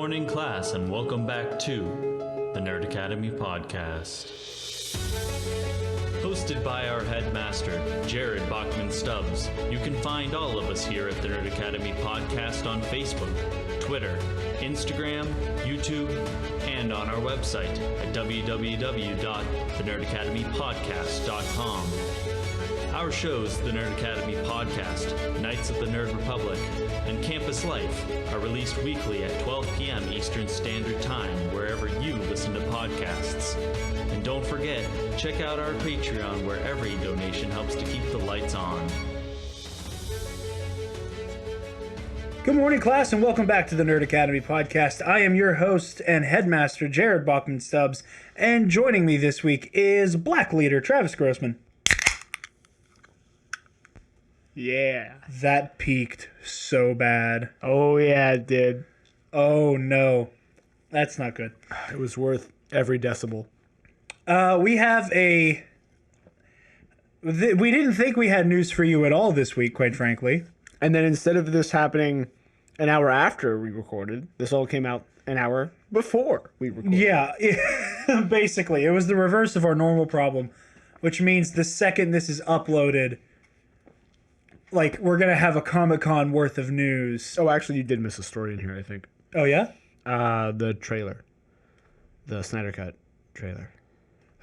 morning, class, and welcome back to the Nerd Academy Podcast. Hosted by our headmaster, Jared Bachman Stubbs, you can find all of us here at the Nerd Academy Podcast on Facebook, Twitter, Instagram, YouTube, and on our website at www.thenerdacademypodcast.com. Our shows, the Nerd Academy Podcast, Knights of the Nerd Republic, and Campus Life are released weekly at 12 p.m. Eastern Standard Time, wherever you listen to podcasts. And don't forget, check out our Patreon, where every donation helps to keep the lights on. Good morning, class, and welcome back to the Nerd Academy Podcast. I am your host and headmaster, Jared Bachman Stubbs, and joining me this week is Black Leader Travis Grossman. Yeah. That peaked so bad. Oh, yeah, it did. Oh, no. That's not good. It was worth every decibel. We have we didn't think we had news for you at all this week, quite frankly. And then instead of this happening an hour after we recorded, this all came out an hour before we recorded. Yeah, basically. It was the reverse of our normal problem, which means the second this is uploaded, like, we're going to have a Comic-Con worth of news. Oh, actually, you did miss a story in here, I think. Oh, yeah? The trailer. The Snyder Cut trailer.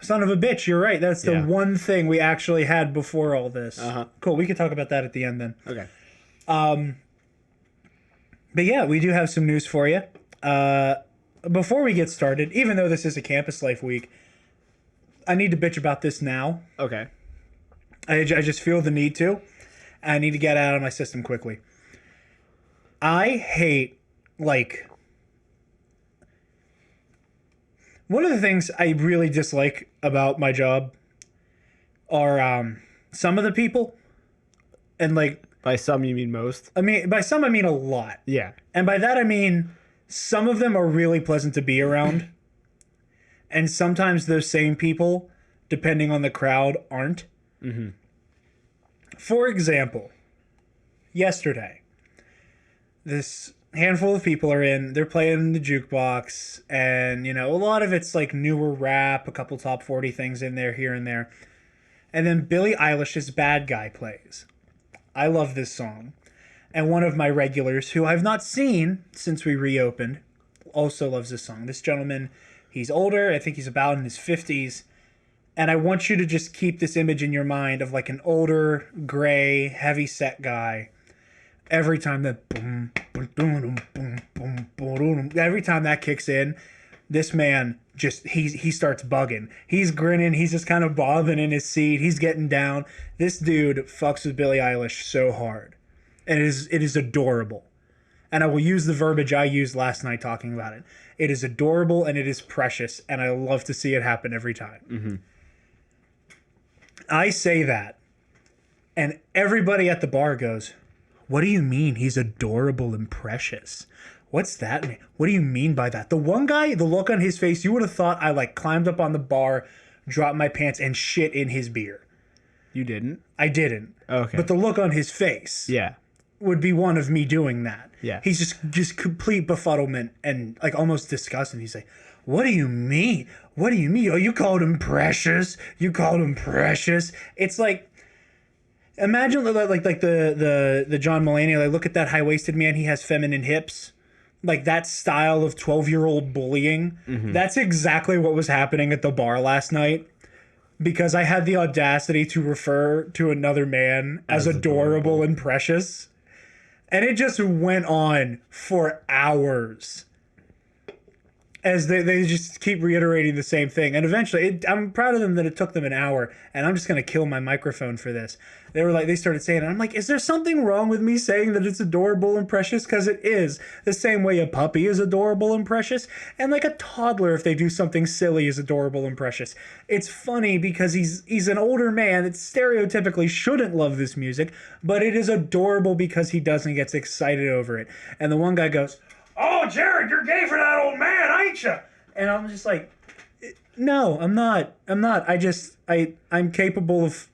Son of a bitch, you're right. That's the one thing we actually had before all this. Uh-huh. Cool, we can talk about that at the end then. Okay. But yeah, we do have some news for you. Before we get started, even though this is a Campus Life week, I need to bitch about this now. Okay. I just feel the need to. I need to get it out of my system quickly. I hate, like... One of the things I really dislike about my job are some of the people. And, like... By some, you mean most? I mean, by some, I mean a lot. Yeah. And by that, I mean some of them are really pleasant to be around. And sometimes those same people, depending on the crowd, aren't. Mm-hmm. For example, yesterday, this handful of people they're playing the jukebox, and, you know, a lot of it's like newer rap, a couple top 40 things in there, here and there. And then Billie Eilish's Bad Guy plays. I love this song. And one of my regulars, who I've not seen since we reopened, also loves this song. This gentleman, he's older. I think he's about in his 50s. And I want you to just keep this image in your mind of like an older, gray, heavy-set guy. Every time that every time that kicks in, this man just he starts bugging. He's grinning. He's just kind of bobbing in his seat. He's getting down. This dude fucks with Billie Eilish so hard, and it is adorable. And I will use the verbiage I used last night talking about it. It is adorable and it is precious, and I love to see it happen every time. Mm-hmm. I say that, and everybody at the bar goes, "What do you mean he's adorable and precious? What's that mean? What do you mean by that?" The one guy, the look on his face, you would have thought I like climbed up on the bar, dropped my pants, and shit in his beer. You didn't? I didn't. Okay. But the look on his face would be one of me doing that. Yeah. He's just complete befuddlement and like almost disgust. And he's like, "What do you mean? What do you mean? Oh, you called him precious? You called him precious?" It's like, imagine like the John Mulaney. Like, look at that high-waisted man. He has feminine hips. Like that style of 12-year-old bullying. Mm-hmm. That's exactly what was happening at the bar last night. Because I had the audacity to refer to another man as adorable and precious. And it just went on for hours. As they just keep reiterating the same thing. And eventually, I'm proud of them that it took them an hour. And I'm just going to kill my microphone for this. They started saying it. I'm like, is there something wrong with me saying that it's adorable and precious? Because it is. The same way a puppy is adorable and precious. And like a toddler, if they do something silly, is adorable and precious. It's funny because he's an older man that stereotypically shouldn't love this music. But it is adorable because he does and gets excited over it. And the one guy goes, "Oh, Jared, you're gay for that old man, ain't you?" And I'm just like, no, I'm not. I'm capable of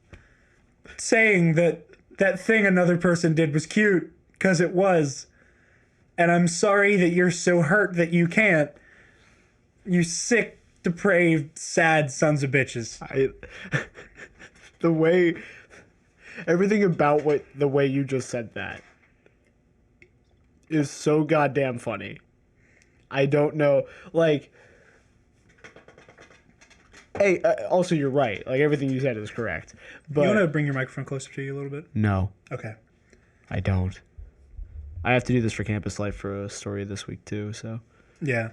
saying that thing another person did was cute, because it was. And I'm sorry that you're so hurt that you can't. You sick, depraved, sad sons of bitches. The way, everything about the way you just said that is so goddamn funny. I don't know, like, hey, also you're right. Like, everything you said is correct. But You want to bring your microphone closer to you a little bit? no, Okay. I don't. I have to do this for Campus Life for a story this week too, so Yeah.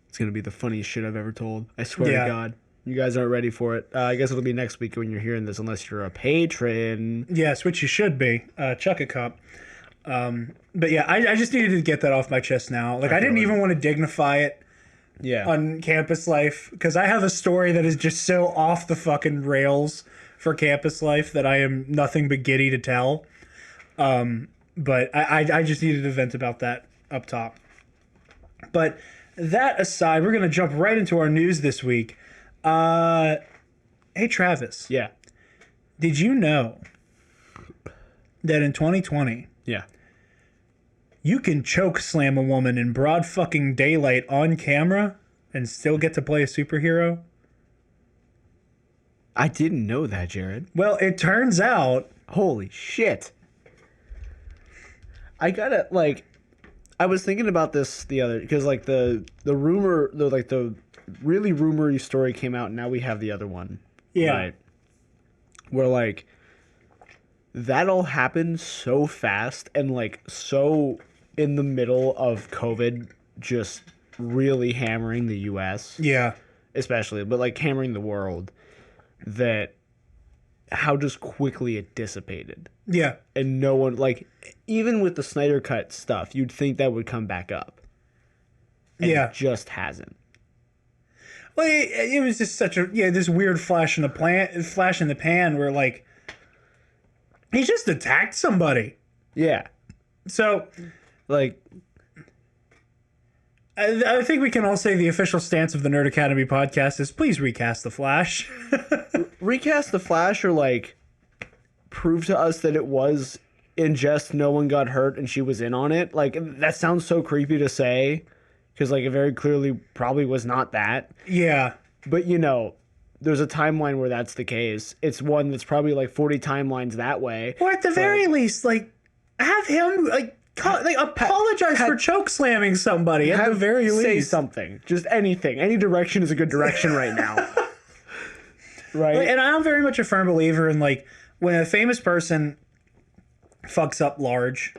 it's gonna be the funniest shit I've ever told. I swear Yeah. to God. You guys aren't ready for it. I guess it'll be next week when you're hearing this, unless you're a patron. Yes, which you should be. Chuck a cup. But yeah, I just needed to get that off my chest now. Like, I didn't even want to dignify it Yeah. on Campus Life because I have a story that is just so off the fucking rails for Campus Life that I am nothing but giddy to tell. But I just needed to vent about that up top. But that aside, we're going to jump right into our news this week. Hey, Travis, Yeah. did you know that in 2020, Yeah. you can choke slam a woman in broad fucking daylight on camera and still get to play a superhero? I didn't know that, Jared. Well, it turns out, Holy shit. I gotta, like, I was thinking about this the other, because, like, the rumor, the really rumory story came out, and now we have the other one. yeah, Right? Where, like, that all happened so fast and, like, so in the middle of COVID just really hammering the US, yeah, especially, but, like, hammering the world, that how just quickly it dissipated. yeah, And no one, like, even with the Snyder Cut stuff, you'd think that would come back up. And yeah. it just hasn't. Well, it was just such a this weird flash in the pan where like he just attacked somebody. Yeah. So Like, I think we can all say the official stance of the Nerd Academy podcast is please recast the Flash. recast the Flash, or, like, prove to us that it was in jest, no one got hurt, and she was in on it. Like, that sounds so creepy to say, because, like, it very clearly probably was not that. Yeah, But, you know, there's a timeline where that's the case. It's one that's probably, like, 40 timelines that way. or at the very least, like have him apologize for choke slamming somebody at the very least. Say something. Just anything. Any direction is a good direction right now. Right? And I'm very much a firm believer in, like, when a famous person fucks up large,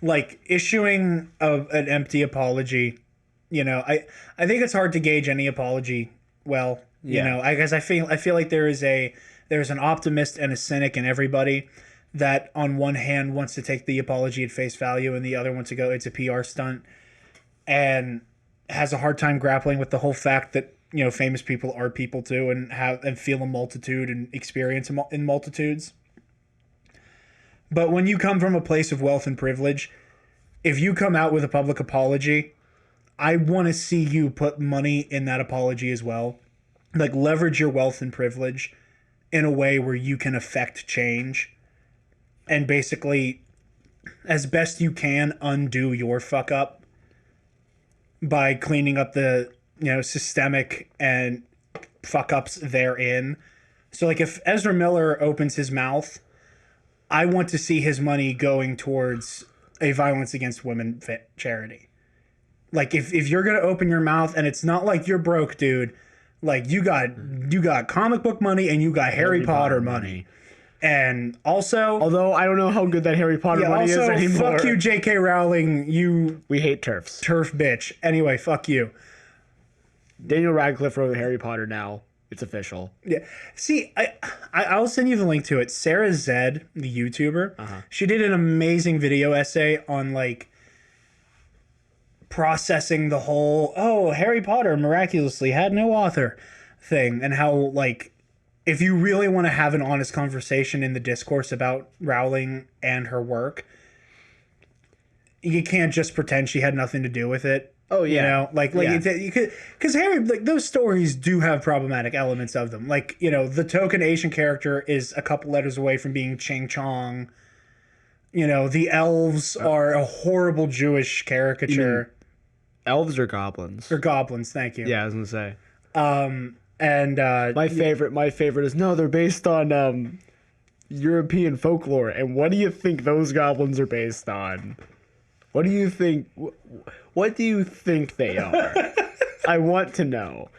like, issuing an empty apology, you know, I think it's hard to gauge any apology well. You know, I guess I feel like there's an optimist and a cynic in everybody that on one hand wants to take the apology at face value and the other wants to go it's a PR stunt, and has a hard time grappling with the whole fact that, you know, famous people are people too and feel a multitude and experience in multitudes. But when you come from a place of wealth and privilege, if you come out with a public apology, I want to see you put money in that apology as well. Like, leverage your wealth and privilege in a way where you can affect change and basically, as best you can, undo your fuck up by cleaning up the, you know, systemic and fuck ups therein. So, like, if Ezra Miller opens his mouth, I want to see his money going towards a violence against women charity. Like, if you're gonna open your mouth and it's not like you're broke, dude, like you got comic book money and you got Harry Potter money. And also, although I don't know how good that Harry Potter money is anymore. Fuck you, J.K. Rowling, you We hate TERFs. TERF bitch. Anyway, fuck you. Daniel Radcliffe wrote Harry Potter now. It's official. Yeah. See, I'll send you the link to it. Sarah Zed, the YouTuber, she did an amazing video essay on, like, processing the whole, Harry Potter miraculously had no author thing, and how, like, if you really want to have an honest conversation in the discourse about Rowling and her work, you can't just pretend she had nothing to do with it. Oh, yeah. You know, like you could, because Harry, like, those stories do have problematic elements of them. Like, you know, the token Asian character is a couple letters away from being Ching Chong. You know, the elves are a horrible Jewish caricature. Elves or goblins? Or goblins, thank you. Yeah, I was gonna say. And My favorite is no, they're based on European folklore. And what do you think those goblins are based on? What do you think? What do you think they are? I want to know.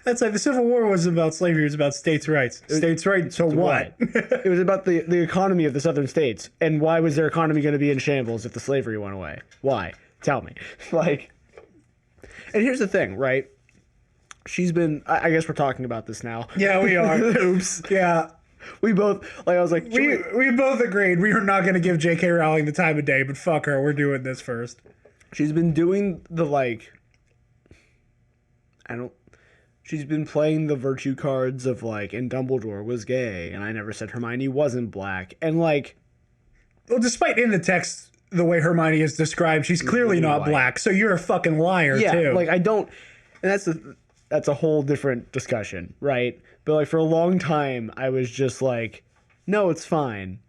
that's like the Civil War wasn't about slavery; it was about states' rights. States' rights. So what? It was about the economy of the southern states, and why was their economy going to be in shambles if the slavery went away? Why? Tell me. Like, and here's the thing, right? She's been. I guess we're talking about this now. Yeah, we are. Oops. Yeah. We both, like, I was like, We both agreed we are not going to give J.K. Rowling the time of day, but fuck her, we're doing this first. she's been doing the, like, she's been playing the virtue cards of, like, and Dumbledore was gay, and I never said Hermione wasn't black, and, like, Well, despite in the text, the way Hermione is described, she's clearly not white. black, so you're a fucking liar, yeah, too. like, I don't, and that's a whole different discussion, right? But, like, for a long time, I was just like, no, it's fine.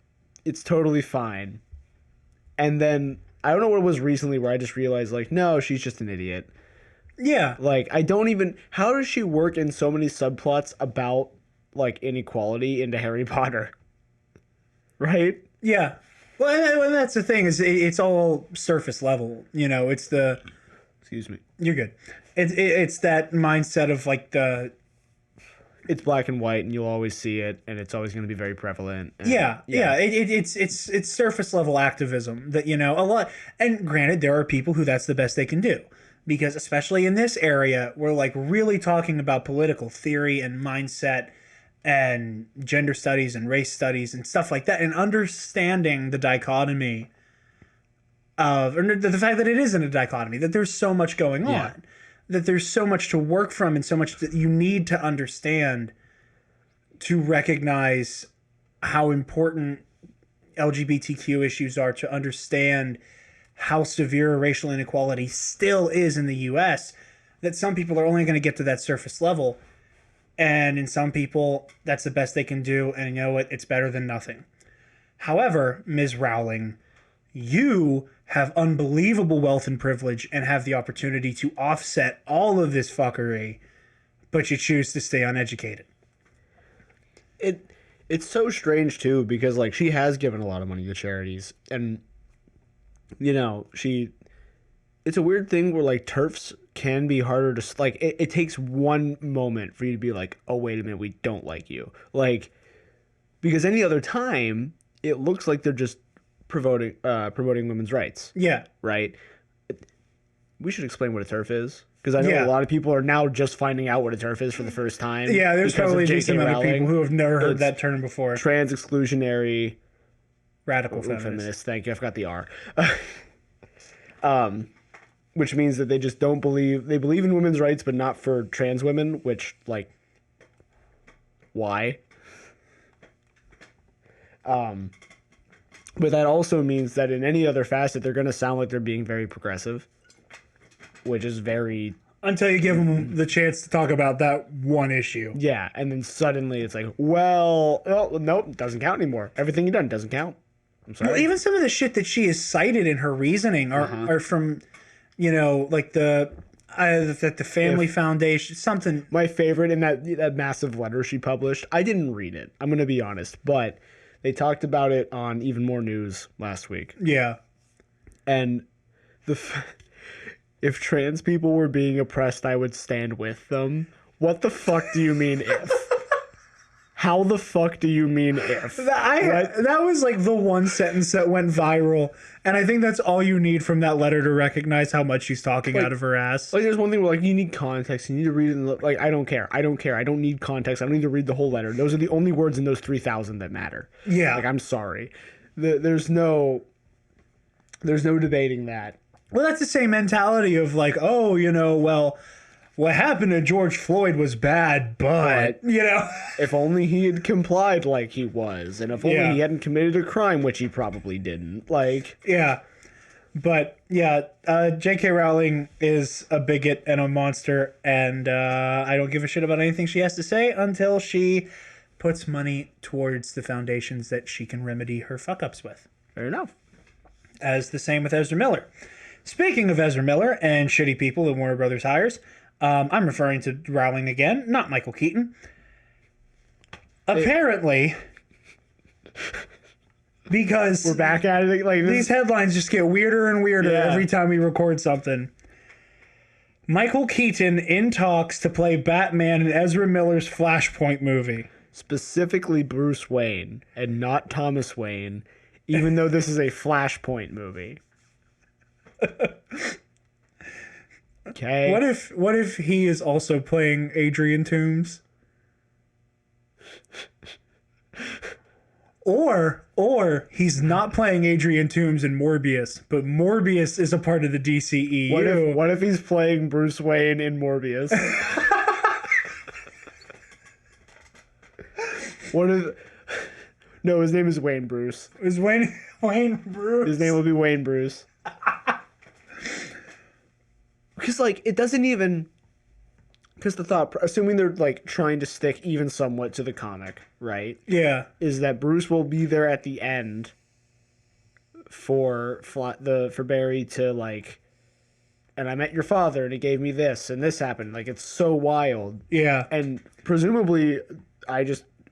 It's totally fine. And then, I don't know what it was recently where I just realized, like, no, she's just an idiot. Yeah. Like, I don't even... How does she work in so many subplots about, like, inequality into Harry Potter? Right? Yeah. Well, and that's the thing, is it's all surface level. You know, it's the... Excuse me. You're good. It's that mindset of, like, the... It's black and white, and you'll always see it, and it's always going to be very prevalent. And, Yeah. It's surface level activism that, you know, a lot... And granted, there are people who that's the best they can do. Because especially in this area, we're, like, really talking about political theory and mindset and gender studies and race studies and stuff like that, and understanding the dichotomy of, or the fact that it isn't a dichotomy, that there's so much going on, Yeah. that there's so much to work from and so much that you need to understand to recognize how important LGBTQ issues are, to understand how severe racial inequality still is in the US, that some people are only going to get to that surface level. And in some people, that's the best they can do. And you know what? It's better than nothing. However, Ms. Rowling, you have unbelievable wealth and privilege and have the opportunity to offset all of this fuckery, but you choose to stay uneducated. It's so strange, too, because, like, she has given a lot of money to charities, and, you know, it's a weird thing where, like, TERFs can be harder to, like, it takes one moment for you to be like, oh, wait a minute, we don't like you. Like, because any other time, it looks like they're just promoting women's rights. Yeah. Right? We should explain what a TERF is, because I know Yeah. a lot of people are now just finding out what a TERF is for the first time. Yeah, there's because of probably a J.K. decent amount of Rowling. people who have never heard It's that term before. Trans exclusionary Radical feminist. feminist. Thank you. I forgot the R. Which means that they just don't believe... They believe in women's rights, but not for trans women, which, like... Why? But that also means that in any other facet, they're going to sound like they're being very progressive, which is very... Until you give them the chance to talk about that one issue. Yeah, and then suddenly it's like, well, oh, nope, doesn't count anymore. Everything you've done doesn't count. I'm sorry. Well, even some of the shit that she has cited in her reasoning are from, you know, like the Family Foundation, something. My favorite in that massive letter she published, I didn't read it, I'm going to be honest, but they talked about it on Even More News last week. Yeah. And if trans people were being oppressed, I would stand with them. What the fuck do you mean if? How the fuck do you mean if? That was like the one sentence that went viral, and I think that's all you need from that letter to recognize how much she's talking out of her ass. Like, there's one thing where, like, you need context. You need to read it. Like, I don't care. I don't need context. I don't need to read the whole letter. Those are the only words in those 3,000 that matter. Yeah. Like, I'm sorry. There's no debating that. Well, that's the same mentality of like, oh, you know, well, what happened to George Floyd was bad, but you know, if only he had complied like he was, and if only he hadn't committed a crime, which he probably didn't. Like, yeah. But yeah, J.K. Rowling is a bigot and a monster, and I don't give a shit about anything she has to say until she puts money towards the foundations that she can remedy her fuck ups with. fair enough. as the same with Ezra Miller. Speaking of Ezra Miller and shitty people that Warner Brothers hires, I'm referring to Rowling again, not Michael Keaton. Apparently, because We're back at it. Like these headlines just get weirder and weirder every time we record something. Michael Keaton in talks to play Batman in Ezra Miller's Flashpoint movie. Specifically Bruce Wayne and not Thomas Wayne, even though this is a Flashpoint movie. Okay. What if he is also playing Adrian Toomes? Or he's not playing Adrian Toomes in Morbius, but Morbius is a part of the DCEU. What if he's playing Bruce Wayne in Morbius? No, his name is Wayne Bruce. Is Wayne Bruce? His name will be Wayne Bruce. Because like it doesn't even. Because the thought, assuming they're like trying to stick even somewhat to the comic, right? Yeah. Is that Bruce will be there at the end for Barry to like, and I met your father and he gave me this and this happened. Like it's so wild. Yeah. And presumably,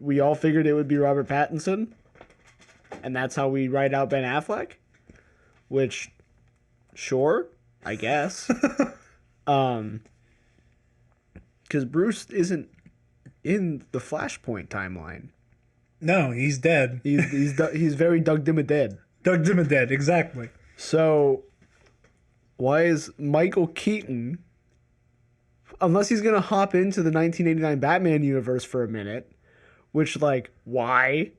we all figured it would be Robert Pattinson, and that's how we write out Ben Affleck. Which, sure, I guess. Because Bruce isn't in the Flashpoint timeline. No, he's dead. He's very Doug Dimma dead. Doug Dimma dead, exactly. So, why is Michael Keaton, unless he's gonna hop into the 1989 Batman universe for a minute, which like why?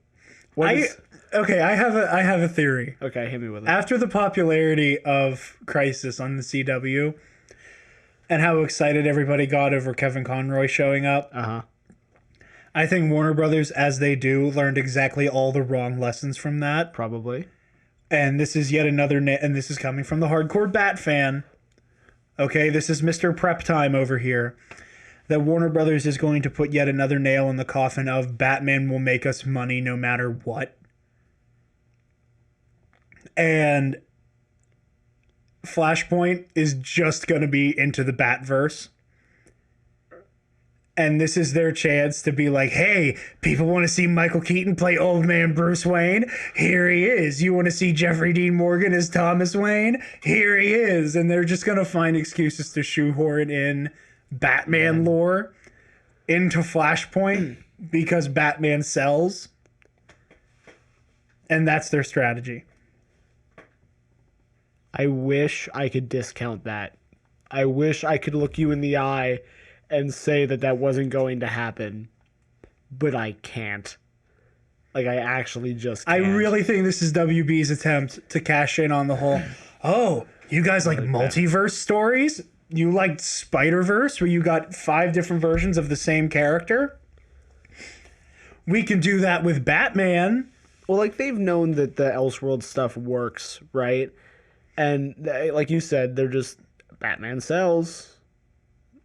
Okay, I have a theory. Okay, hit me with it. After the popularity of Crisis on the CW, and how excited everybody got over Kevin Conroy showing up. I think Warner Brothers, as they do, learned exactly all the wrong lessons from that. Probably. And this is yet another, and this is coming from the hardcore Bat fan. Okay, this is Mr. Prep time over here. That Warner Brothers is going to put yet another nail in the coffin of Batman will make us money no matter what. And Flashpoint is just going to be into the Batverse. And this is their chance to be like, hey, people want to see Michael Keaton play old man Bruce Wayne? Here he is. You want to see Jeffrey Dean Morgan as Thomas Wayne? Here he is. And they're just going to find excuses to shoehorn in Batman lore into Flashpoint because Batman sells. And that's their strategy. I wish I could discount that. I wish I could look you in the eye and say that wasn't going to happen. But I can't. Like, I actually just can't. I really think this is WB's attempt to cash in on the whole, oh, you guys like multiverse stories? You liked Spider-Verse, where you got 5 different versions of the same character? We can do that with Batman. Well, like, they've known that the Elseworld stuff works, right? And like you said, they're just Batman sells.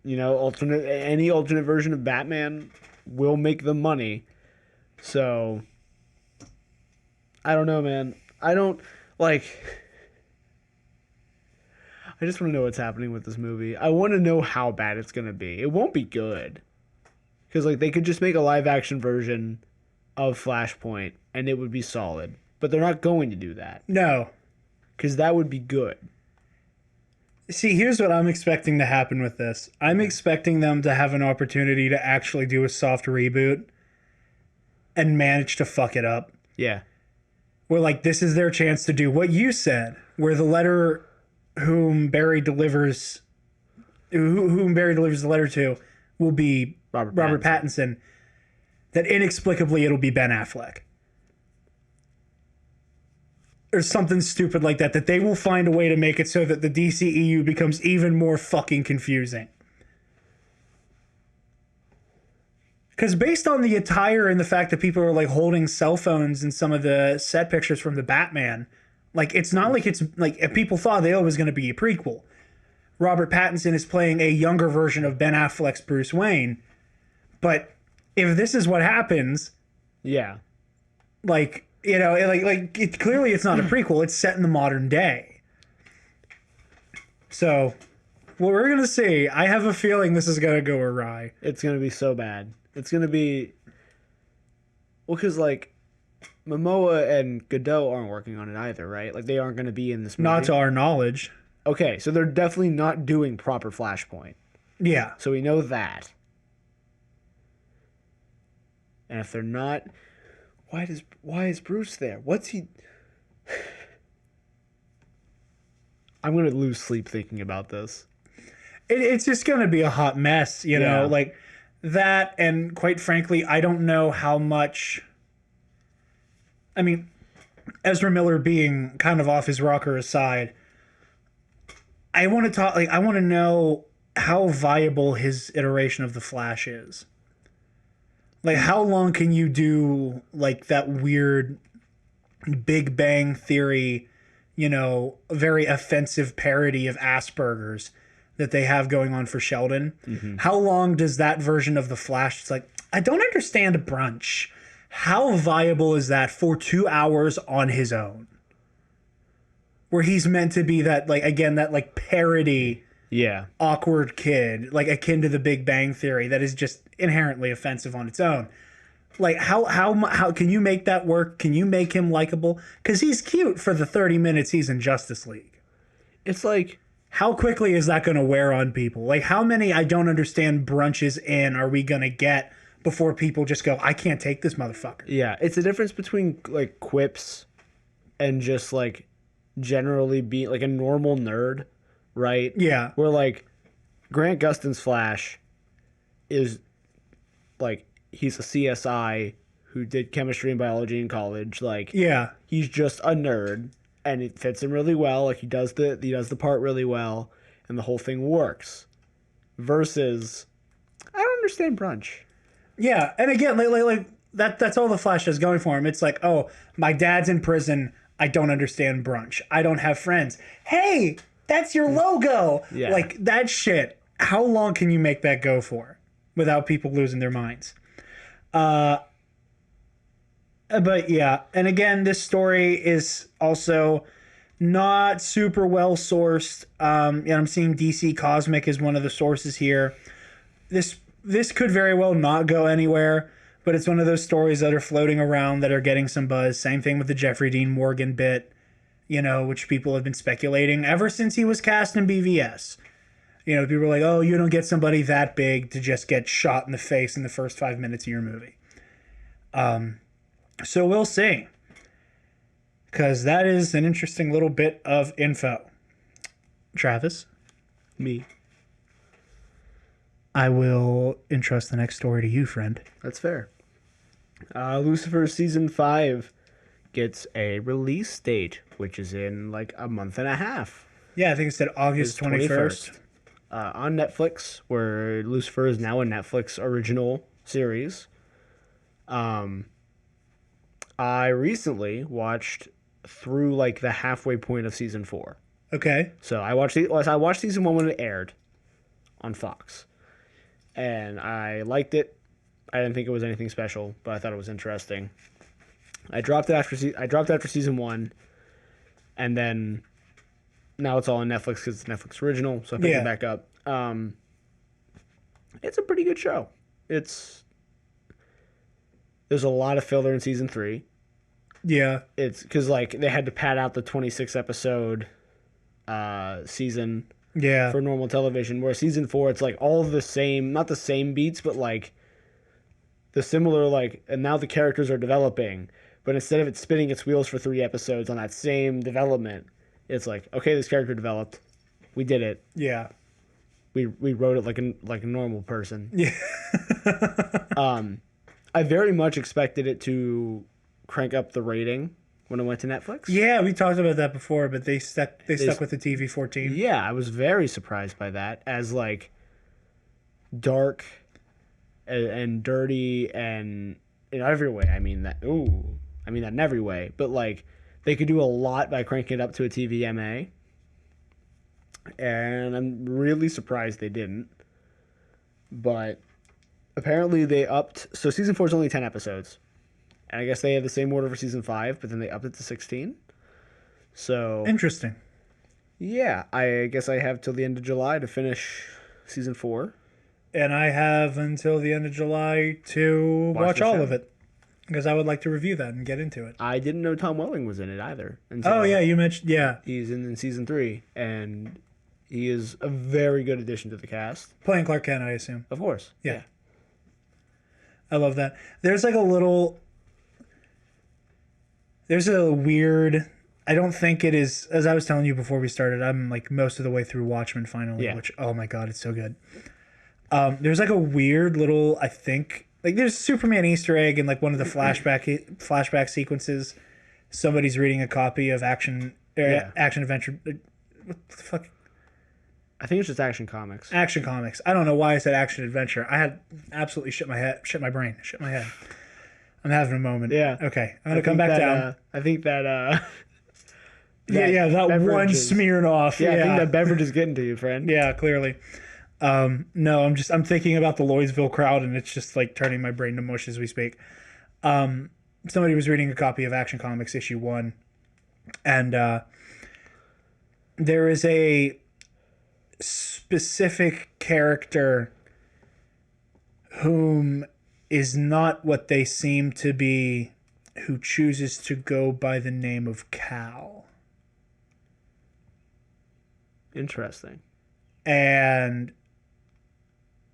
You know, any alternate version of Batman will make them money. So I don't know, man. I don't like. I just want to know what's happening with this movie. I want to know how bad it's gonna be. It won't be good, because like they could just make a live action version of Flashpoint and it would be solid. But they're not going to do that. No. Because that would be good. See, here's what I'm expecting to happen with this. I'm expecting them to have an opportunity to actually do a soft reboot and manage to fuck it up. Yeah. Where, like, this is their chance to do what you said, where the letter whom Barry delivers the letter to will be Robert Pattinson. That inexplicably it'll be Ben Affleck. Or something stupid like that, that they will find a way to make it so that the DCEU becomes even more fucking confusing. Because based on the attire and the fact that people are like holding cell phones in some of the set pictures from the Batman, like it's not like it's like if people thought it was going to be a prequel. Robert Pattinson is playing a younger version of Ben Affleck's Bruce Wayne. But if this is what happens, yeah, like You know, clearly it's not a prequel. It's set in the modern day. So, what we're gonna see, I have a feeling this is gonna go awry. It's gonna be so bad. It's gonna be well, because like Momoa and Godot aren't working on it either, right? Like they aren't gonna be in this movie. Not to our knowledge. Okay, so they're definitely not doing proper Flashpoint. Yeah. So we know that. And if they're not, why is Bruce there? What's he? I'm gonna lose sleep thinking about this. It's just gonna be a hot mess, you know, like that. And quite frankly, I don't know how much. I mean, Ezra Miller being kind of off his rocker aside, I want to talk. Like, I want to know how viable his iteration of the Flash is. Like, how long can you do like that weird Big Bang Theory, you know, very offensive parody of Asperger's that they have going on for Sheldon? Mm-hmm. How long does that version of the Flash? It's like, I don't understand brunch. How viable is that for 2 hours on his own? Where he's meant to be that, like, again, that like parody, awkward kid, like akin to the Big Bang Theory that is just inherently offensive on its own. Like, how can you make that work? Can you make him likable? Because he's cute for the 30 minutes he's in Justice League. It's like, how quickly is that going to wear on people? Like, how many I don't understand brunches in are we going to get before people just go, I can't take this motherfucker? Yeah, it's the difference between like quips and just like generally being like a normal nerd, right? Yeah. Where like Grant Gustin's Flash is like, he's a CSI who did chemistry and biology in college. Like, yeah, he's just a nerd, and it fits him really well. Like, he does the part really well, and the whole thing works. Versus, I don't understand brunch. Yeah, and again, like that's all the Flash has going for him. It's like, oh, my dad's in prison. I don't understand brunch. I don't have friends. Hey, that's your logo. Yeah. Like, that shit. How long can you make that go for without people losing their minds? But yeah, and again, this story is also not super well sourced. And I'm seeing DC Cosmic as one of the sources here. This could very well not go anywhere, but it's one of those stories that are floating around that are getting some buzz. Same thing with the Jeffrey Dean Morgan bit, you know, which people have been speculating ever since he was cast in BVS. You know, people are like, oh, you don't get somebody that big to just get shot in the face in the first 5 minutes of your movie. So we'll see. Because that is an interesting little bit of info. Travis? Me. I will entrust the next story to you, friend. That's fair. Lucifer Season 5 gets a release date, which is in like a month and a half. Yeah, I think it said August 21st. On Netflix, where Lucifer is now a Netflix original series. I recently watched through like the halfway point of season 4. Okay. So I watched season 1 when it aired on Fox, and I liked it. I didn't think it was anything special, but I thought it was interesting. I dropped it after season 1, and then now it's all on Netflix because it's Netflix original. So I picked it back up. It's a pretty good show. There's a lot of filler in season 3. Yeah. It's because like they had to pad out the 26 episode season for normal television, where season 4 it's like all the same, not the same beats, but like the similar, like, and now the characters are developing, but instead of it spinning its wheels for 3 episodes on that same development, it's like, okay, this character developed, we did it, Yeah. we wrote it like a normal person. Yeah. I very much expected it to crank up the rating when it went to Netflix. Yeah, we talked about that before, but they stuck with the TV-14. Yeah, I was very surprised by that, as like dark and dirty and in every way. I mean that in every way. But like they could do a lot by cranking it up to a TVMA. And I'm really surprised they didn't. But apparently they upped, so season 4 is only 10 episodes. And I guess they had the same order for season 5, but then they upped it to 16. So Interesting. yeah, I guess I have till the end of July to finish season 4. And I have until the end of July to watch the all show. of it because I would like to review that and get into it. I didn't know Tom Welling was in it either. Oh yeah, you mentioned He's in season 3, and he is a very good addition to the cast. playing Clark Kent, I assume. Of course. Yeah. I love that. There's a weird. I don't think it is. As I was telling you before we started, I'm like most of the way through Watchmen finally. Yeah. Which, oh my god, it's so good. There's like a weird little. I think like there's a Superman Easter egg in like one of the flashback sequences. Somebody's reading a copy of Action Adventure. What the fuck? I think it's just Action Comics. Action Comics. I don't know why I said Action Adventure. I had absolutely shit my head. I'm having a moment. Yeah. Okay. I'm gonna come back down. I think that. That beverage one is- smearing off. Yeah, I think that beverage is getting to you, friend. Yeah, clearly. No, I'm thinking about the Lloydsville crowd, and it's just like turning my brain to mush as we speak. Somebody was reading a copy of Action Comics issue 1, and there is a specific character whom is not what they seem to be, who chooses to go by the name of Cal. Interesting. And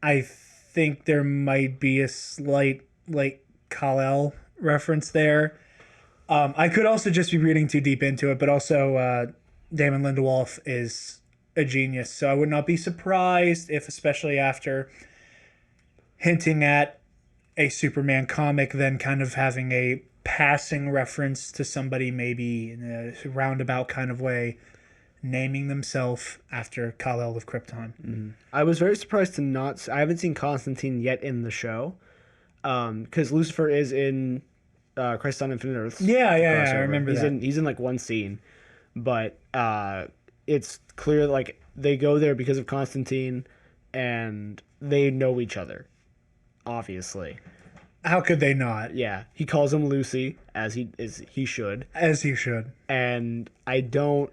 I think there might be a slight like Kal-El reference there. I could also just be reading too deep into it, but also Damon Lindelof is a genius, so I would not be surprised if, especially after hinting at a Superman comic, then kind of having a passing reference to somebody maybe in a roundabout kind of way, naming themselves after Kal-El of Krypton. I was very surprised to not. I haven't seen Constantine yet in the show, because Lucifer is in Crisis on Infinite Earths. Yeah, I crossover. remember he's that. He's in like one scene, but it's clear like they go there because of Constantine, and they know each other. Obviously, How could they not? yeah. He calls him Lucy, as he should, As he should. and I don't.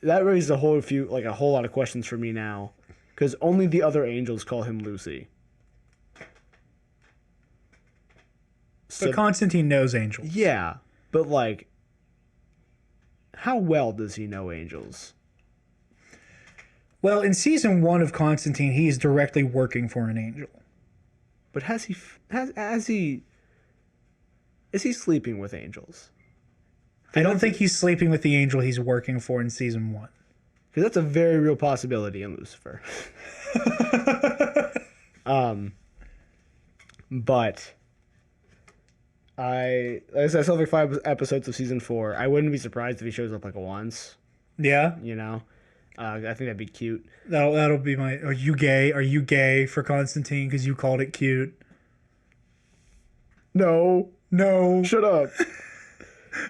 That raises a whole lot of questions for me now, because only the other angels call him Lucy. So, But Constantine knows angels. yeah, but like, how well does he know angels? Well, in season 1 of Constantine, he is directly working for an angel. But has he is he sleeping with angels? I don't think he's sleeping with the angel he's working for in season 1. Because that's a very real possibility in Lucifer. But like I said, I saw like 5 episodes of season 4. I wouldn't be surprised if he shows up like once. Yeah, You know, I think that'd be cute. that'll be my. Are you gay? Are you gay for Constantine because you called it cute? No, No, shut up.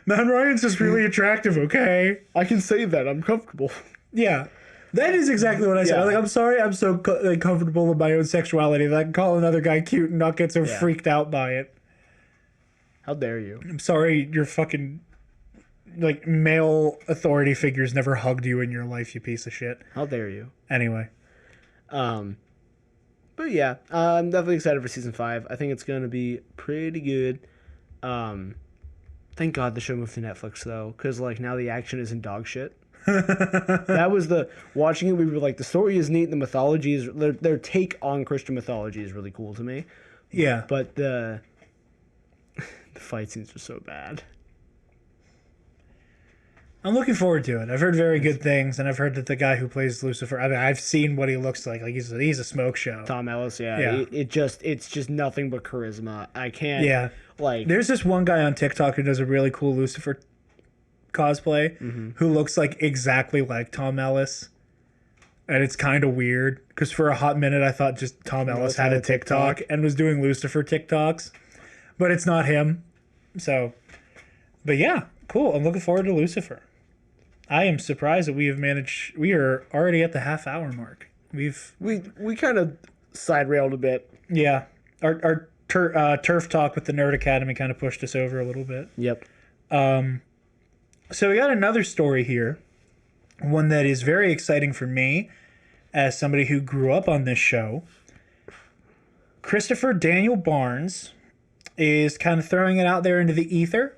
Man Ryan's just really attractive. Okay. I can say that. I'm comfortable. Yeah, that is exactly what I said. Yeah. I'm sorry. I'm so comfortable with my own sexuality that I can call another guy cute and not get so Yeah. freaked out by it. How dare you? I'm sorry. Your fucking like male authority figures never hugged you in your life. You piece of shit. How dare you? Anyway. But yeah, I'm definitely excited for season 5. I think it's gonna be pretty good. Thank God the show moved to Netflix though, because like now the action isn't dog shit. That was watching it. We were like, the story is neat. The mythology is their take on Christian mythology is really cool to me. Yeah. But the fight scenes are so bad. I'm looking forward to it. I've heard very good things, and I've heard that the guy who plays Lucifer. I mean, I've seen what he looks like. Like he's a smoke show. Tom Ellis, yeah. Yeah. It's just nothing but charisma. I can't. Yeah. Like There's this one guy on TikTok who does a really cool Lucifer cosplay who looks like exactly like Tom Ellis. And it's kind of weird because for a hot minute I thought just Tom Ellis had a TikTok and was doing Lucifer TikToks. But it's not him. So, but yeah, cool. I'm looking forward to Lucifer. I am surprised that we are already at the half-hour mark. we kind of side railed a bit. Yeah. Our TERF talk with the Nerd Academy kind of pushed us over a little bit. Yep. So we got another story here, one that is very exciting for me as somebody who grew up on this show. Christopher Daniel Barnes is kind of throwing it out there into the ether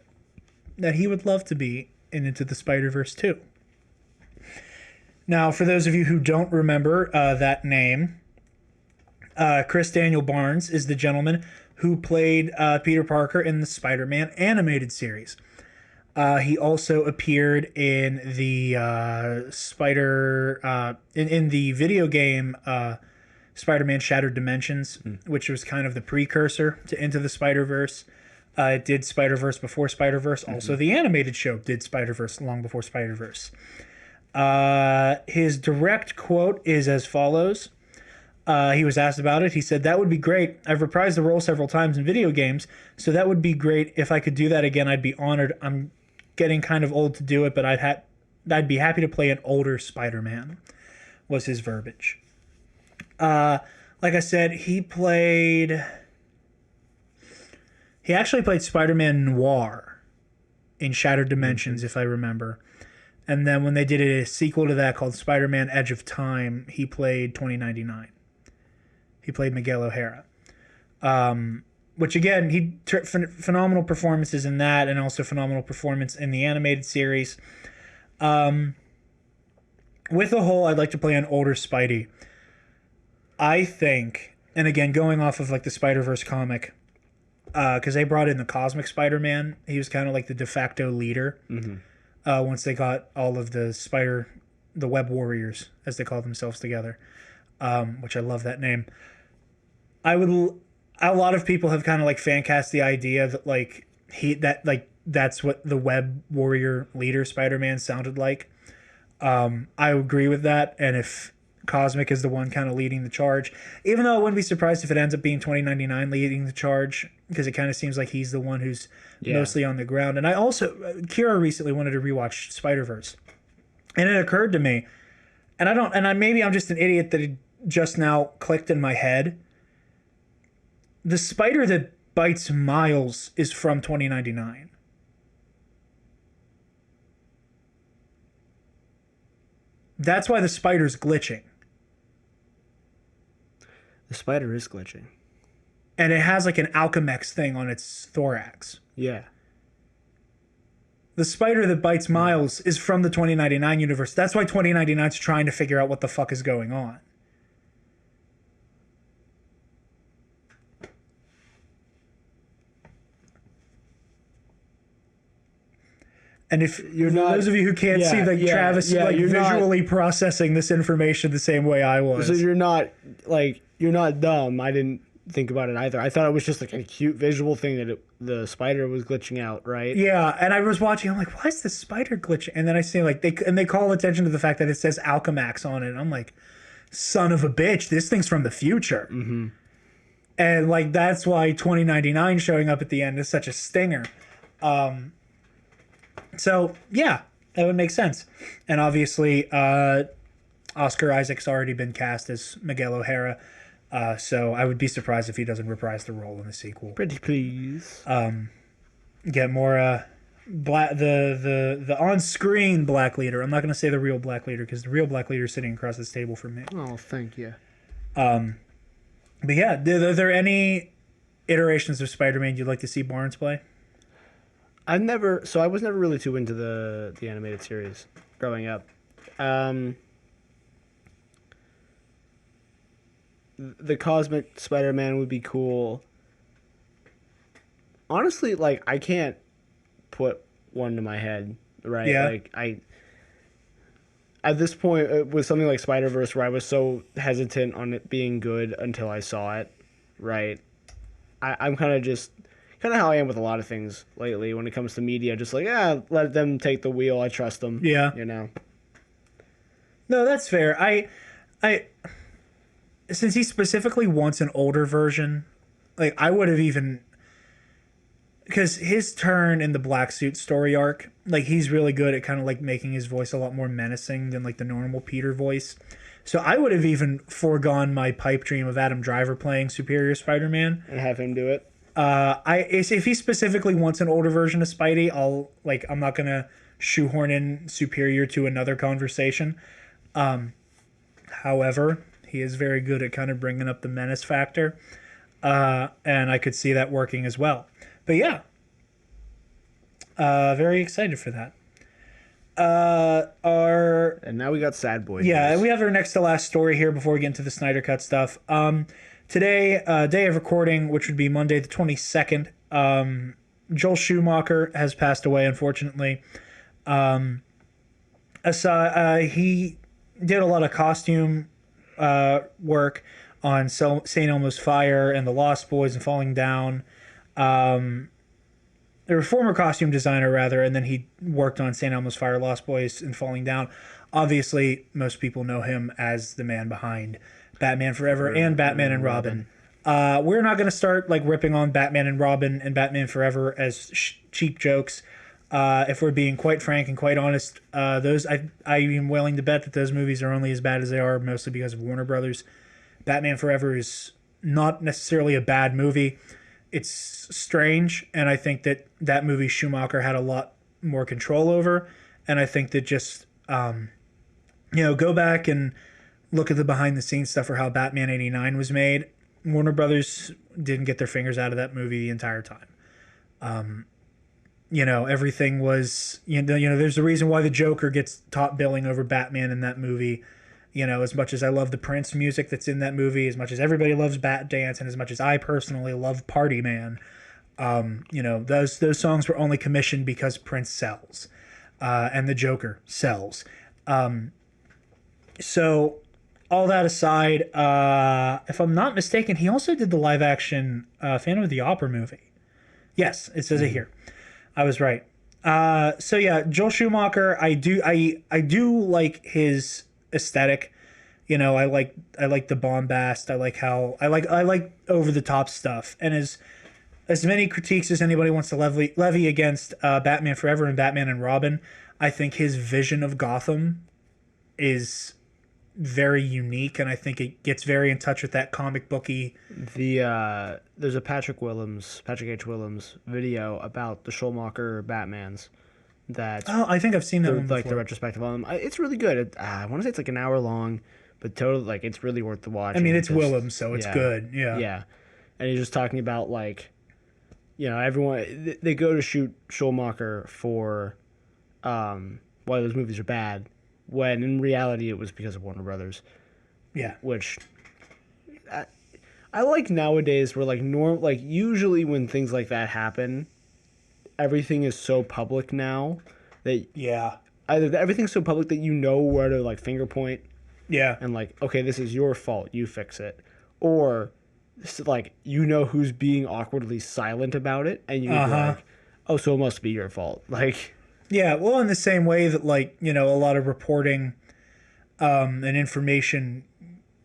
that he would love to be in Into the Spider-Verse 2. Now, for those of you who don't remember that name, Chris Daniel Barnes is the gentleman who played Peter Parker in the Spider-Man animated series. He also appeared in the in the video game Spider-Man Shattered Dimensions, which was kind of the precursor to Into the Spider-Verse. It did Spider-Verse before Spider-Verse. Also, the animated show did Spider-Verse long before Spider-Verse. His direct quote is as follows. He was asked about it. He said, "That would be great. I've reprised the role several times in video games, so that would be great. If I could do that again, I'd be honored. I'm getting kind of old to do it, but I'd be happy to play an older Spider-Man," was his verbiage. Like I said, he actually played Spider-Man Noir in Shattered Dimensions, if I remember. And then when they did a sequel to that called Spider-Man Edge of Time, he played 2099. He played Miguel O'Hara. Which again, he phenomenal performances in that, and also phenomenal performance in the animated series. With the whole, I'd like to play an older Spidey. I think, and again, going off of like the Spider-Verse comic, because they brought in the Cosmic Spider-Man. He was kind of like the de facto leader. Once they got all of the Web Warriors, as they call themselves, together, which I love that name. A lot of people have kind of like fan cast the idea that like that's what the Web Warrior leader Spider-Man sounded like. I agree with that, and if Cosmic is the one kind of leading the charge, even though I wouldn't be surprised if it ends up being 2099 leading the charge, because it kind of seems like he's the one who's mostly on the ground. And I also, Kira recently wanted to rewatch Spider-Verse, and it occurred to me, maybe I'm just an idiot that it just now clicked in my head. The spider that bites Miles is from 2099. That's why the spider's glitching. The spider is glitching. And it has like an Alchemex thing on its thorax. Yeah. The spider that bites Miles is from the 2099 universe. That's why 2099 is trying to figure out what the fuck is going on. And if you're not, those of you who can't see, like Travis, like visually processing this information the same way I was. So you're not dumb. I didn't think about it either. I thought it was just like a cute visual thing that the spider was glitching out, right? Yeah, and I was watching. I'm like, why is the spider glitching? And then I see like they call attention to the fact that it says Alchemax on it. And I'm like, son of a bitch, this thing's from the future. And like that's why 2099 showing up at the end is such a stinger. So, yeah, that would make sense. And obviously, Oscar Isaac's already been cast as Miguel O'Hara, so I would be surprised if he doesn't reprise the role in the sequel. Pretty please. Get more the on-screen Black Leader. I'm not going to say the real Black Leader, because the real Black Leader is sitting across this table from me. Oh, thank you. But yeah, are there any iterations of Spider-Man you'd like to see Barnes play? I was never really too into the animated series growing up. The Cosmic Spider-Man would be cool. Honestly, like I can't put one to my head, right? Yeah. Like at this point with something like Spider-Verse, where I was so hesitant on it being good until I saw it, right? I'm kind of how I am with a lot of things lately when it comes to media. Just like, let them take the wheel. I trust them. Yeah. You know? No, that's fair. I since he specifically wants an older version, like I would have even, because his turn in the Black Suit story arc, like he's really good at kind of like making his voice a lot more menacing than like the normal Peter voice. So I would have even foregone my pipe dream of Adam Driver playing Superior Spider-Man. And have him do it. If he specifically wants an older version of Spidey, I'm not gonna shoehorn in superior to another conversation. However, he is very good at kind of bringing up the menace factor, and I could see that working as well. But yeah, very excited for that. And now we got Sad Boy. Yeah, news. we have our next to last story here before we get into the Snyder Cut stuff. Today, day of recording, which would be Monday the 22nd, Joel Schumacker has passed away, unfortunately. He did a lot of costume work on St. Elmo's Fire and The Lost Boys and Falling Down. They were former costume designer, rather, and then he worked on St. Elmo's Fire, Lost Boys, and Falling Down. Obviously, most people know him as the man behind Batman Forever and Batman and Robin. We're not going to start ripping on Batman and Robin and Batman Forever as cheap jokes. If we're being quite frank and quite honest, I am willing to bet that those movies are only as bad as they are, mostly because of Warner Brothers. Batman Forever is not necessarily a bad movie. It's strange, and I think that movie Schumacher had a lot more control over, and I think that just go back and look at the behind the scenes stuff for how Batman 89 was made. Warner Brothers didn't get their fingers out of that movie the entire time. Everything was, there's a reason why the Joker gets top billing over Batman in that movie. As much as I love the Prince music that's in that movie, as much as everybody loves Bat Dance, and as much as I personally love Party Man, those songs were only commissioned because Prince sells, and the Joker sells. So all that aside, if I'm not mistaken, he also did the live action Phantom of the Opera movie. Yes, it says it here. I was right. So yeah, Joel Schumacher, I do like his aesthetic. I like the bombast. I like over the top stuff. And as many critiques as anybody wants to levy against Batman Forever and Batman and Robin, I think his vision of Gotham is very unique, and I think it gets very in touch with that comic booky. There's a Patrick H. Willems video about the Schumacher Batmans. I think I've seen that one before. The retrospective on them. It's really good. I want to say it's an hour long, but totally it's really worth the watch. I mean, it's Willems, so it's good. Yeah. Yeah, and he's just talking about everyone they go to shoot Schumacher for why those movies are bad, when in reality it was because of Warner Brothers. Yeah. Which I like nowadays where usually when things like that happen, everything is so public now that either everything's so public that where to finger point. Yeah. And okay, this is your fault, you fix it. Or who's being awkwardly silent about it, and you can be oh, so it must be your fault. Yeah, well, in the same way that a lot of reporting and information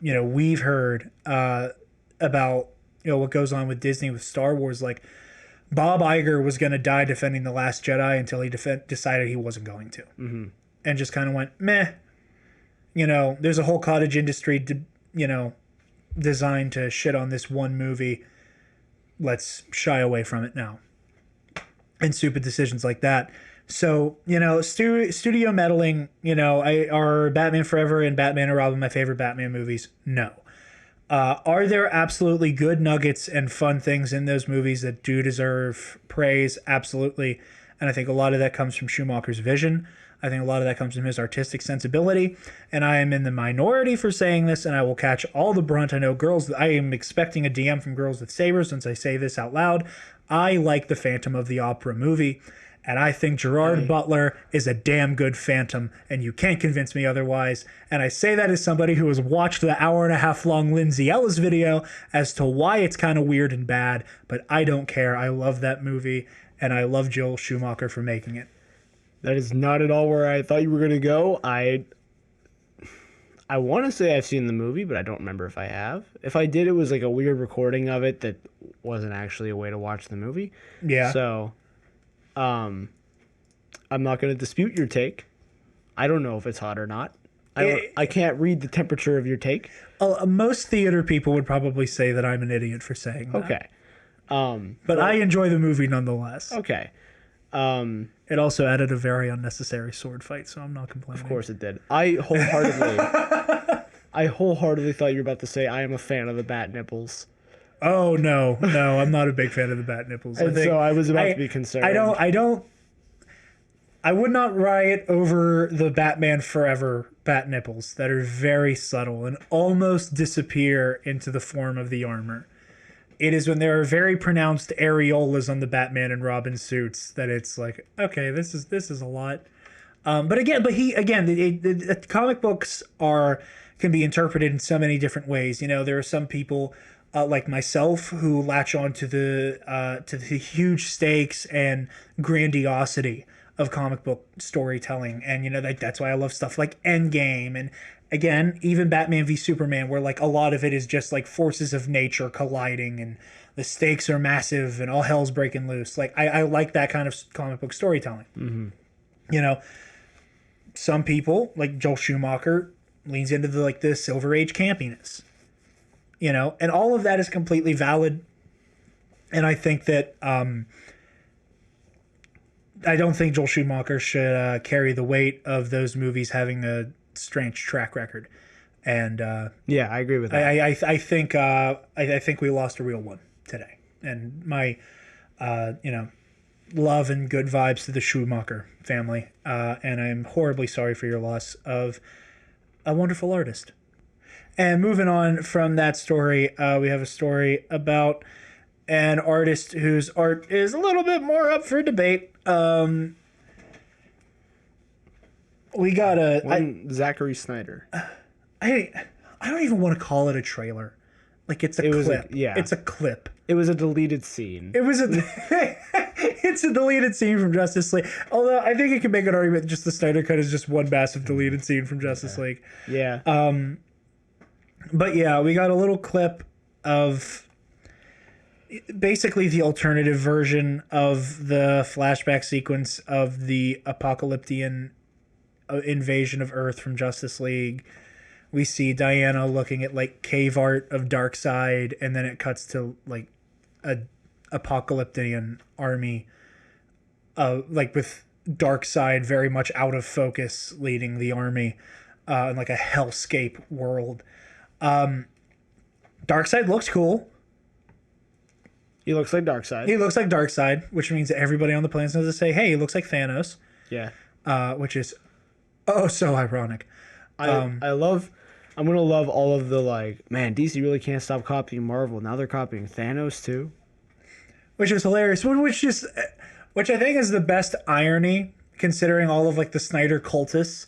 we've heard about what goes on with Disney with Star Wars, Bob Iger was going to die defending The Last Jedi until he decided he wasn't going to. Mm-hmm. And just kind of went meh. There's a whole cottage industry designed to shit on this one movie. Let's shy away from it now. And stupid decisions like that. So, studio meddling, are Batman Forever and Batman and Robin my favorite Batman movies? No. Are there absolutely good nuggets and fun things in those movies that do deserve praise? Absolutely. And I think a lot of that comes from Schumacher's vision. I think a lot of that comes from his artistic sensibility. And I am in the minority for saying this, and I will catch all the brunt. I know I am expecting a DM from Girls with Sabers since I say this out loud. I like the Phantom of the Opera movie. And I think Gerard Butler is a damn good Phantom, and you can't convince me otherwise. And I say that as somebody who has watched the hour-and-a-half long Lindsay Ellis video as to why it's kind of weird and bad, but I don't care. I love that movie, and I love Joel Schumacher for making it. That is not at all where I thought you were going to go. I want to say I've seen the movie, but I don't remember if I have. If I did, it was a weird recording of it that wasn't actually a way to watch the movie. Yeah. So... I'm not going to dispute your take. I don't know if it's hot or not. I can't read the temperature of your take. Most theater people would probably say that I'm an idiot for saying that. Okay. But I enjoy the movie nonetheless. Okay. It also added a very unnecessary sword fight, so I'm not complaining. Of course it did. I wholeheartedly thought you were about to say I am a fan of the bat nipples. Oh no, I'm not a big fan of the bat nipples. And so I was about to be concerned. I would not riot over the Batman Forever bat nipples that are very subtle and almost disappear into the form of the armor. It is when there are very pronounced areolas on the Batman and Robin suits that it's like, okay, this is a lot. But the comic books can be interpreted in so many different ways. You know, there are some people like myself who latch on to the huge stakes and grandiosity of comic book storytelling, and you know that's why I love stuff like Endgame, and again even Batman v Superman, where like a lot of it is just like forces of nature colliding and the stakes are massive and all hell's breaking loose. Like I like that kind of comic book storytelling. You know, some people like Joel Schumacher leans into the Silver Age campiness, you know, and all of that is completely valid, and I think that I don't think Joel Schumacher should carry the weight of those movies having a strange track record, and yeah, I agree with that. I think we lost a real one today, and my love and good vibes to the Schumacher family, and I'm horribly sorry for your loss of a wonderful artist. And moving on from that story, we have a story about an artist whose art is a little bit more up for debate. We got Zachary Snyder. I don't even want to call it a trailer. Like it's a clip. It's a clip. It was a deleted scene. It's a deleted scene from Justice League. Although I think you can make an argument that just the Snyder cut is just one massive deleted scene from Justice League. Yeah. But yeah, we got a little clip of basically the alternative version of the flashback sequence of the apocalyptian invasion of Earth from Justice League. We see Diana looking at like cave art of Darkseid, and then it cuts to like a apocalyptian army, like with Darkseid very much out of focus leading the army, in like a hellscape world. Darkseid looks cool. He looks like Darkseid. He looks like Darkseid, which means that everybody on the planet's going to say, hey, he looks like Thanos. Yeah. Which is so ironic. I'm going to love all of the man, DC really can't stop copying Marvel. Now they're copying Thanos too. Which is hilarious. Which I think is the best irony, considering all of like the Snyder cultists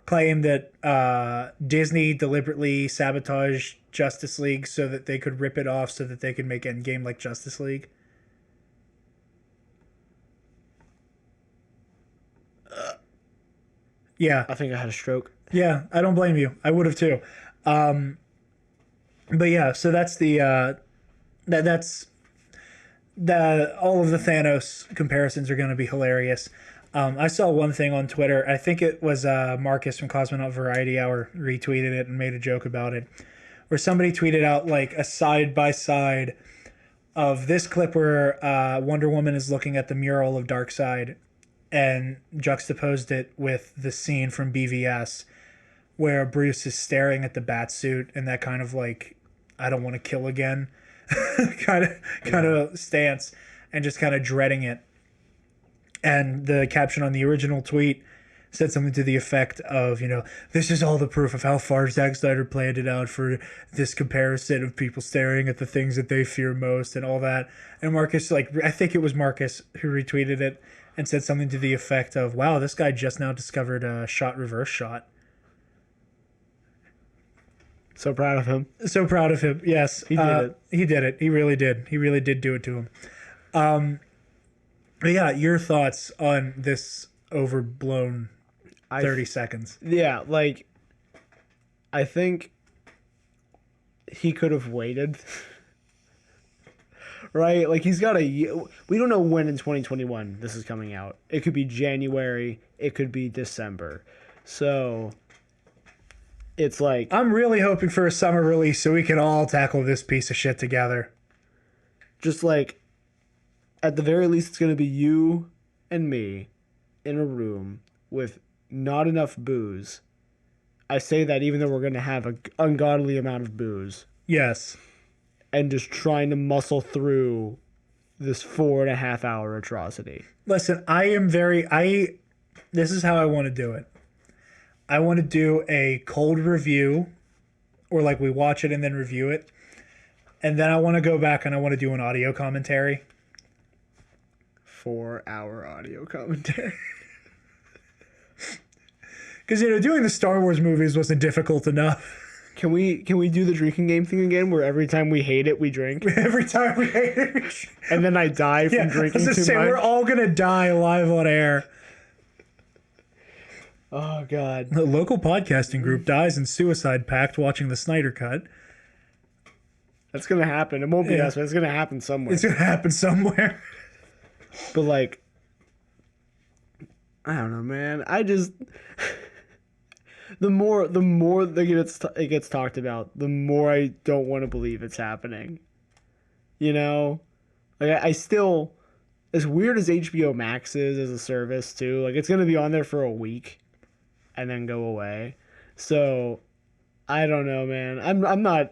claim that Disney deliberately sabotaged Justice League so that they could rip it off so that they could make Endgame like Justice League. Yeah. I think I had a stroke. Yeah, I don't blame you. I would have too. But yeah, so that's the that's all of the Thanos comparisons are going to be hilarious. I saw one thing on Twitter. I think it was Marcus from Cosmonaut Variety Hour retweeted it and made a joke about it, where somebody tweeted out like a side by side of this clip where Wonder Woman is looking at the mural of Darkseid, and juxtaposed it with the scene from BVS where Bruce is staring at the bat suit and that kind of like, I don't want to kill again kind of stance, and just kind of dreading it. And the caption on the original tweet said something to the effect of, this is all the proof of how far Zack Snyder planned it out for this comparison of people staring at the things that they fear most and all that. And Marcus, I think it was Marcus who retweeted it and said something to the effect of, wow, this guy just now discovered a shot reverse shot. So proud of him. So proud of him. Yes. He did it. He did it. He really did. He really did do it to him. But yeah, your thoughts on this overblown 30 seconds. Yeah, I think he could have waited. Right? Like, he's got a year. We don't know when in 2021 this is coming out. It could be January. It could be December. So it's like, I'm really hoping for a summer release so we can all tackle this piece of shit together. Just like, at the very least, it's going to be you and me in a room with not enough booze. I say that even though we're going to have an ungodly amount of booze. Yes. And just trying to muscle through this 4.5 hour atrocity. Listen, this is how I want to do it. I want to do a cold review, or like we watch it and then review it. And then I want to go back and I want to do an audio commentary. 4-hour audio commentary. Because, doing the Star Wars movies wasn't difficult enough. Can we do the drinking game thing again, where every time we hate it, we drink? Every time we hate it, and then I die from drinking too much. We're all going to die live on air. Oh, God. The local podcasting group dies in suicide pact watching the Snyder Cut. That's going to happen. It won't be us, but it's going to happen somewhere. It's going to happen somewhere. But, like, I don't know, man. I just... The more that it gets talked about, the more I don't want to believe it's happening. Like I still, as weird as HBO Max is as a service too, like it's gonna be on there for a week, and then go away. So, I don't know, man. I'm not.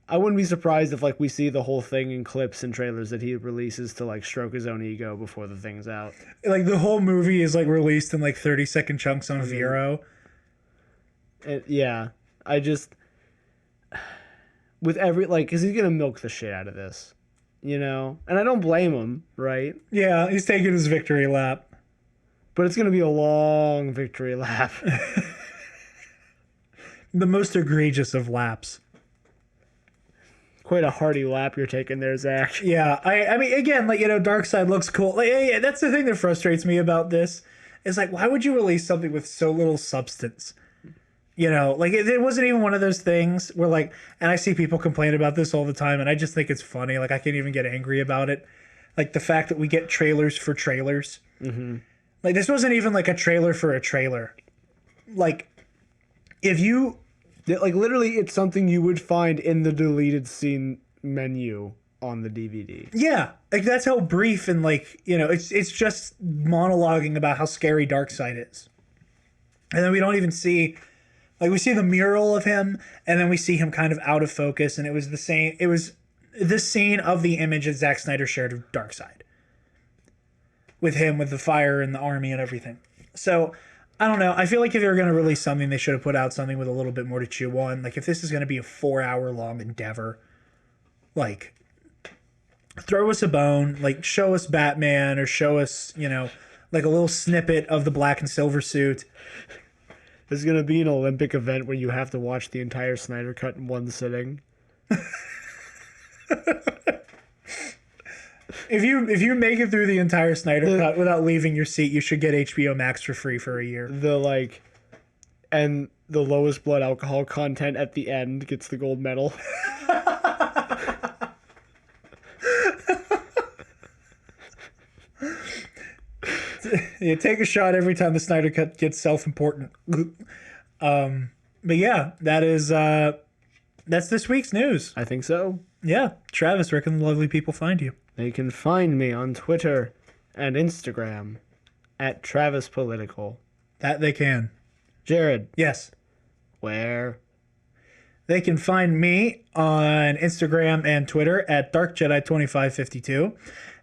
I wouldn't be surprised if like we see the whole thing in clips and trailers that he releases to like stroke his own ego before the thing's out. Like the whole movie is like released in like 30-second chunks on Vero. Yeah, I just with every like, cause he's gonna milk the shit out of this, and I don't blame him, right? Yeah, he's taking his victory lap, but it's gonna be a long victory lap. The most egregious of laps. Quite a hearty lap you're taking there, Zach. Yeah, I mean, again, like, Darkseid looks cool. Like, yeah, that's the thing that frustrates me about this. Is like, why would you release something with so little substance? Like, it wasn't even one of those things where, like, and I see people complain about this all the time, and I just think it's funny. Like, I can't even get angry about it. Like, the fact that we get trailers for trailers. Mm-hmm. Like, this wasn't even, like, a trailer for a trailer. Like, if you... Like, literally, it's something you would find in the deleted scene menu on the DVD. Yeah, like, that's how brief and, like, it's just monologuing about how scary Darkseid is. And then we don't even see... Like, we see the mural of him, and then we see him kind of out of focus, and it was the same... It was the scene of the image that Zack Snyder shared of Darkseid. With him, with the fire and the army and everything. So... I don't know. I feel like if they were going to release something, they should have put out something with a little bit more to chew on. Like, if this is going to be a 4-hour-long endeavor, like, throw us a bone. Like, show us Batman or show us, like a little snippet of the black and silver suit. There's going to be an Olympic event where you have to watch the entire Snyder Cut in one sitting. If you make it through the entire Snyder Cut without leaving your seat, you should get HBO Max for free for a year. And the lowest blood alcohol content at the end gets the gold medal. You take a shot every time the Snyder Cut gets self-important. But yeah, that's this week's news. I think so. Yeah, Travis, where can the lovely people find you? They can find me on Twitter and Instagram at Travis Political. That they can. Jared. Yes. Where? They can find me on Instagram and Twitter at DarkJedi2552.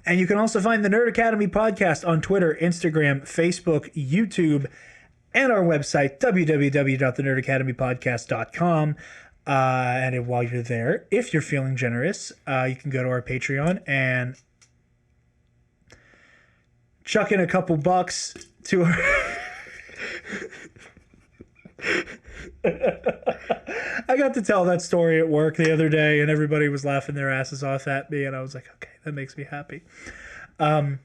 And you can also find the Nerd Academy podcast on Twitter, Instagram, Facebook, YouTube, and our website, www.thenerdacademypodcast.com. And while you're there, if you're feeling generous, you can go to our Patreon and chuck in a couple bucks to our... I got to tell that story at work the other day, and everybody was laughing their asses off at me, and I was like, okay, that makes me happy. Or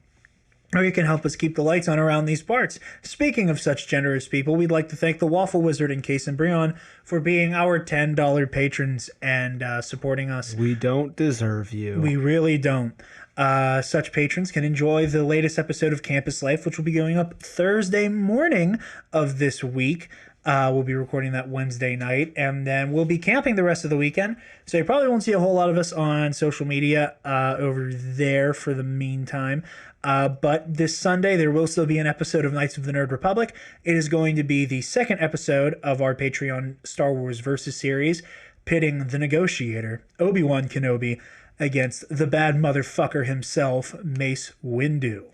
you can help us keep the lights on around these parts. Speaking of such generous people, we'd like to thank the Waffle Wizard and Case and Brion for being our $10 patrons and supporting us. We don't deserve you. We really don't. Such patrons can enjoy the latest episode of Campus Life, which will be going up Thursday morning of this week. We'll be recording that Wednesday night, and then we'll be camping the rest of the weekend. So you probably won't see a whole lot of us on social media over there for the meantime. But this Sunday, there will still be an episode of Knights of the Nerd Republic. It is going to be the second episode of our Patreon Star Wars Versus series, pitting the Negotiator, Obi-Wan Kenobi, against the bad motherfucker himself, Mace Windu.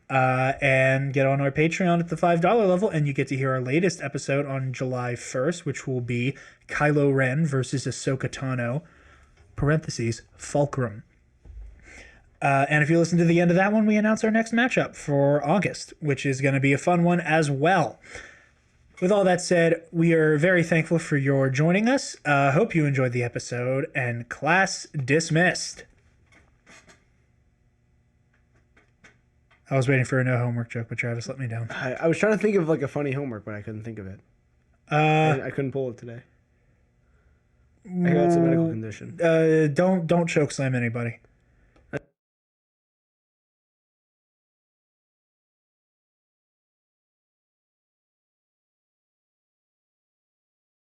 And get on our Patreon at the $5 level, and you get to hear our latest episode on July 1st, which will be Kylo Ren versus Ahsoka Tano, parentheses, Fulcrum. And if you listen to the end of that one, we announce our next matchup for August, which is going to be a fun one as well. With all that said, we are very thankful for your joining us. Hope you enjoyed the episode, and class dismissed. I was waiting for a no homework joke, but Travis let me down. I was trying to think of like a funny homework, but I couldn't think of it. I couldn't pull it today. I got some medical condition. Don't choke slam anybody.